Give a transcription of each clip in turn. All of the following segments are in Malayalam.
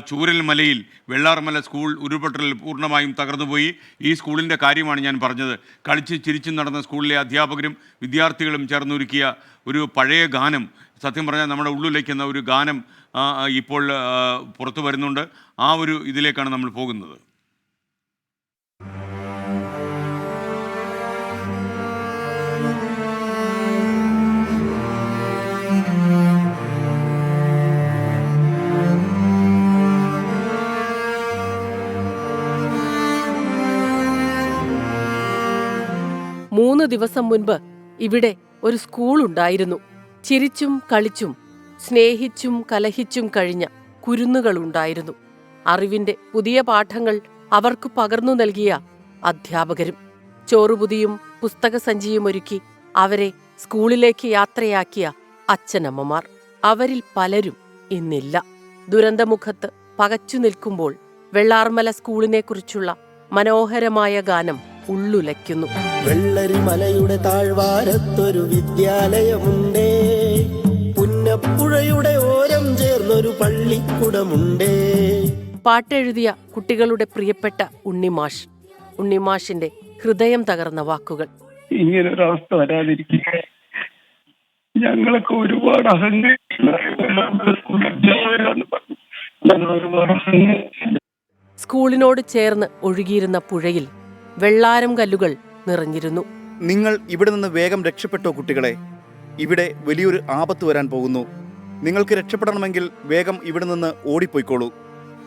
ചൂരൽമലയിൽ വെള്ളാർമല സ്കൂൾ ഉരുൾപൊട്ടലിൽ പൂർണ്ണമായും തകർന്നുപോയി. ഈ സ്കൂളിൻ്റെ കാര്യമാണ് ഞാൻ പറഞ്ഞത്. കളിച്ച് ചിരിച്ചും നടന്ന സ്കൂളിലെ അധ്യാപകരും വിദ്യാർത്ഥികളും ചേർന്നൊരുക്കിയ ഒരു പഴയ ഗാനം, സത്യം പറഞ്ഞാൽ നമ്മുടെ ഉള്ളിലേക്കുന്ന ഒരു ഗാനം ഇപ്പോൾ പുറത്തു വരുന്നുണ്ട്. ആ ഒരു ഇതിലേക്കാണ് നമ്മൾ പോകുന്നത്. മൂന്ന് ദിവസം മുൻപ് ഇവിടെ ഒരു സ്കൂൾ ഉണ്ടായിരുന്നു. ചിരിച്ചും കളിച്ചും സ്നേഹിച്ചും കലഹിച്ചും കഴിഞ്ഞ കുരുന്നുകളുണ്ടായിരുന്നു. അറിവിന്റെ പുതിയ പാഠങ്ങൾ അവർക്ക് പകർന്നു നൽകിയ അധ്യാപകരും. ചോറുപുതിയും പുസ്തകസഞ്ചിയും ഒരുക്കി അവരെ സ്കൂളിലേക്ക് യാത്രയാക്കിയ അച്ഛനമ്മമാർ. അവരിൽ പലരും ഇന്നില്ല. ദുരന്തമുഖത്ത് പകച്ചു നിൽക്കുമ്പോൾ വെള്ളാർമല സ്കൂളിനെക്കുറിച്ചുള്ള മനോഹരമായ ഗാനം ഉള്ളുലയ്ക്കുന്നു. വെള്ളരിമലയുടെ താഴ്വാരത്തൊരു വിദ്യാലയമുണ്ടേ, പുന്നപ്പുഴയുടെ ഓരം ചേർന്നൊരു പള്ളിക്കുടമുണ്ടേ. പാട്ടെഴുതിയ കുട്ടികളുടെ പ്രിയപ്പെട്ട ഉണ്ണിമാഷിന്റെ ഹൃദയം തകർന്ന വാക്കുകൾ. ഇങ്ങനൊരവസ്ഥ വരാതിരിക്കുക, ഞങ്ങളൊക്കെ ഒരുപാട് സ്കൂളിനോട് ചേർന്ന് ഒഴുകിയിരുന്ന പുഴയിൽ വെള്ളാരം കല്ലുകൾ നിറഞ്ഞിരുന്നു. നിങ്ങൾ ഇവിടെ നിന്ന് വേഗം രക്ഷപ്പെട്ടോ കുട്ടികളെ, ഇവിടെ വലിയൊരു ആപത്ത് വരാൻ പോകുന്നു. നിങ്ങൾക്ക് രക്ഷപ്പെടണമെങ്കിൽ വേഗം ഇവിടെ നിന്ന് ഓടിപ്പോയിക്കോളൂ.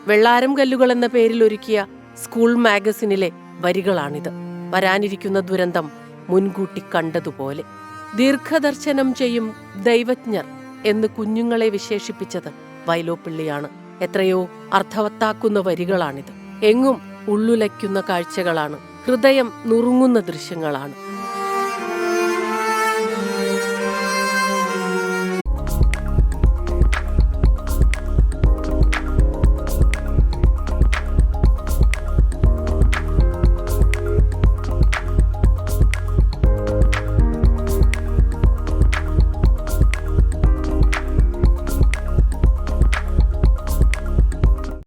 വെള്ളാരം കല്ലുകൾ എന്ന പേരിൽ ഒരുക്കിയ സ്കൂൾ മാഗസിനിലെ വരികളാണിത്. വരാനിരിക്കുന്ന ദുരന്തം മുൻകൂട്ടി കണ്ടതുപോലെ. ദീർഘദർശനം ചെയ്യും ദൈവജ്ഞർ എന്ന് കുഞ്ഞുങ്ങളെ വിശേഷിപ്പിച്ചത് വൈലോപ്പിള്ളിയാണ്. എത്രയോ അർത്ഥവത്താക്കുന്ന വരികളാണിത്. എങ്ങും ഉള്ളുലയ്ക്കുന്ന കാഴ്ചകളാണ്, ഹൃദയം നുറുങ്ങുന്ന ദൃശ്യങ്ങളാണ്.